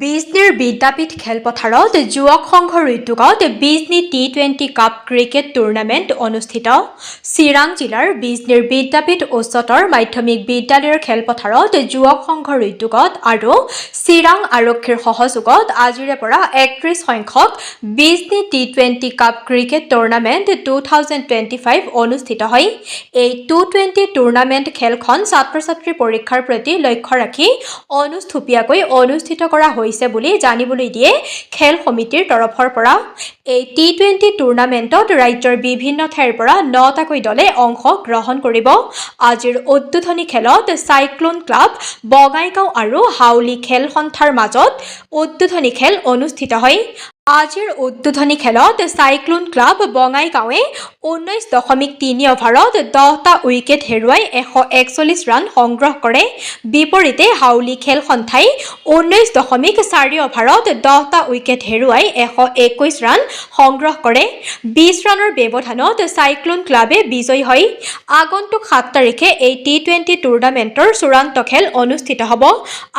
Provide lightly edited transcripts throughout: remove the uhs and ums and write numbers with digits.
বিজনীৰ বিদ্যাপীঠ খেলপথাৰত যুৱক সংঘৰ উদ্যোগত Bijni T20 cup cricket tournament অনুষ্ঠিত। চিৰাং জিলাৰ বিজনীৰ বিদ্যাপীঠ উচ্চতৰ মাধ্যমিক বিদ্যালয়ৰ খেলপথাৰত যুৱক সংঘৰ উদ্যোগত আৰু চিৰাং আৰক্ষীৰ সহযোগত আজিৰে পৰা 31 সংখ্যক Bijni T20 cup cricket tournament 2025 অনুষ্ঠিত হয়। এই টি20 টুৰ্ণামেণ্ট খেলখন ছাত্ৰ-ছাত্ৰীৰ পৰীক্ষাৰ প্ৰতি লক্ষ্য ৰাখি অনুষ্ঠুপীয়াকৈ অনুষ্ঠিত কৰা হৈছে বুলি জানিবলৈ দিয়ে খেল সমিতিৰ তৰফৰ পৰা। এই টি20 টুৰ্ণামেণ্টত ৰাজ্যৰ বিভিন্ন ঠাইৰ পৰা 9টাকৈ দলে অংশগ্ৰহণ কৰিব। আজিৰ উদ্বোধনী খেলত চাইক্লোন ক্লাব বঙাইগাঁও আৰু হাউলী খেল সন্থাৰ মাজত উদ্বোধনী খেল অনুষ্ঠিত হয়। আজিৰ উদ্বোধনী খেলত চাইক্লোন ক্লাব বঙাইগাঁৱে 19.3 অভাৰত 10টা উইকেট হেৰুৱাই 141 ৰান সংগ্ৰহ কৰে। বিপৰীতে হাউলী খেল সন্থাই 19.4 অভাৰত 10টা উইকেট হেৰুৱাই 121 ৰান সংগ্ৰহ কৰে। 20 ৰানৰ ব্যৱধানত চাইক্লোন ক্লাবে বিজয়ী হয়। আগন্তুক 7 তাৰিখে এই টি20 টুৰ্ণামেণ্টৰ চূড়ান্ত খেল অনুষ্ঠিত হ'ব।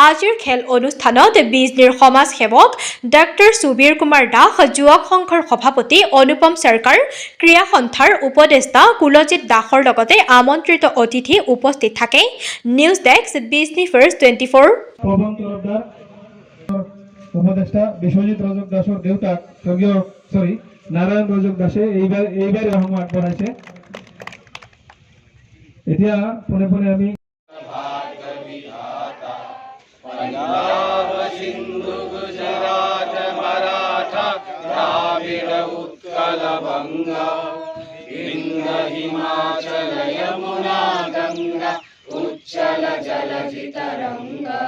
আজিৰ খেল অনুষ্ঠানত বিজনীৰ সমাজ সেৱক ডক্টৰ সুবীৰ কুমাৰ দাস, যুৱক সংঘৰ সভাপতি অনুপম চৰকাৰ, ক্ৰীড়া সন্থাৰ উপদেষ্টা কুলজিৎ দাসৰ লগতে আমন্ত্ৰিত অতিথি উপস্থিত থাকে। News desk Bijni first 24। উপদেষ্টা বিশ্বজিৎ ৰজক দাসৰ দেউতাক নাৰায়ণ ৰজক দাসে এইবাৰ অসম আগবঢ়াইছে। এতিয়া পোনে পোনে আমি সিন্ধু গুজরাট মারাঠা দ্রাবিড় উৎকল বঙ্গা বিন্দ হিমাচল যমুনা গঙ্গা উচ্চল জলধি তরঙ্গা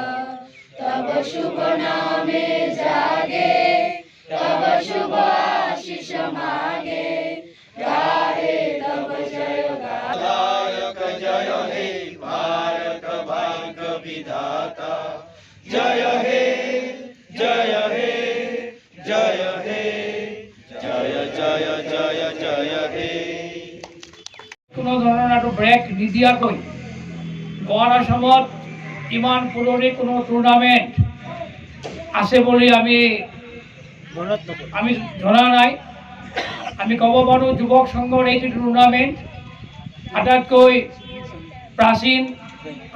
তব শুভ নামে জাগে তব শুভ আশিষ মাগে গাহে তব জয় গায়ক জয় হে भारत भाग्य विधाता जय हे जय हे जय हे जय जय जय जय हे। কোনো ধৰণৰ ব্ৰেক নিদিয়াকৈ লোৱাৰ আসামত ইমান পুৰণি কোনো টুৰ্ণামেণ্ট আছে বুলি আমি জনা নাই। আমি ক'ব পাৰোঁ যুৱক সংঘৰ এইটো টুৰ্ণামেণ্ট আটাইতকৈ প্ৰাচীন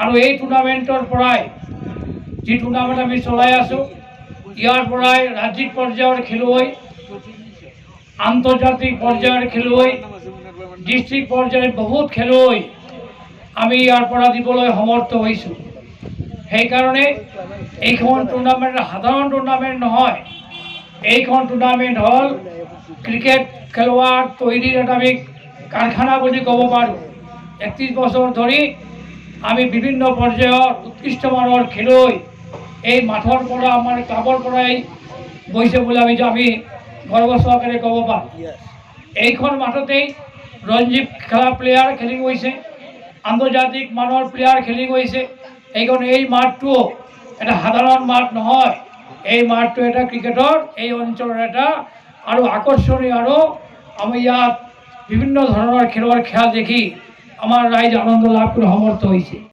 আৰু এই টুৰ্ণামেণ্টৰ পৰাই যি টুৰ্ণামেণ্ট আমি চলাই আছোঁ ইয়াৰ পৰাই ৰাজ্যিক পৰ্যায়ৰ খেলুৱৈ, আন্তৰ্জাতিক পৰ্যায়ৰ খেলুৱৈ, ডিষ্ট্ৰিক্ট পৰ্যায়ৰ বহুত খেলুৱৈ আমি ইয়াৰ পৰা দিবলৈ সমৰ্থ হৈছোঁ। সেইকাৰণে এইখন টুৰ্ণামেণ্ট সাধাৰণ টুৰ্ণামেণ্ট নহয়। এইখন টুৰ্ণামেণ্ট হ'ল ক্ৰিকেট খেলুৱৈৰ তৈৰীৰ এটা আমি কাৰখানা বুলি ক'ব পাৰোঁ। 31 বছৰ ধৰি আমি বিভিন্ন পৰ্যায়ৰ উৎকৃষ্টমানৰ খেলুৱৈ এই মাঠৰ পৰা আমাৰ ক্লাবৰ পৰাই গৈছে বুলি আমি গৰ্ব সহকাৰে ক'ব পাৰোঁ। এইখন মাঠতেই ৰঞ্জী খেলা প্লেয়াৰ খেলি গৈছে, আন্তৰ্জাতিক মানৰ প্লেয়াৰ খেলি গৈছে। সেইকাৰণে এই মাঠটো এটা সাধাৰণ মাঠ নহয়। এই মাঠটো এটা ক্ৰিকেটৰ এই অঞ্চলৰ এটা আৰু আকৰ্ষণীয়, আৰু আমি ইয়াত বিভিন্ন ধৰণৰ খেলুৱৈৰ খেল দেখি আমাৰ ৰাইজ আনন্দ লাভ কৰি সমৰ্থ হৈছে।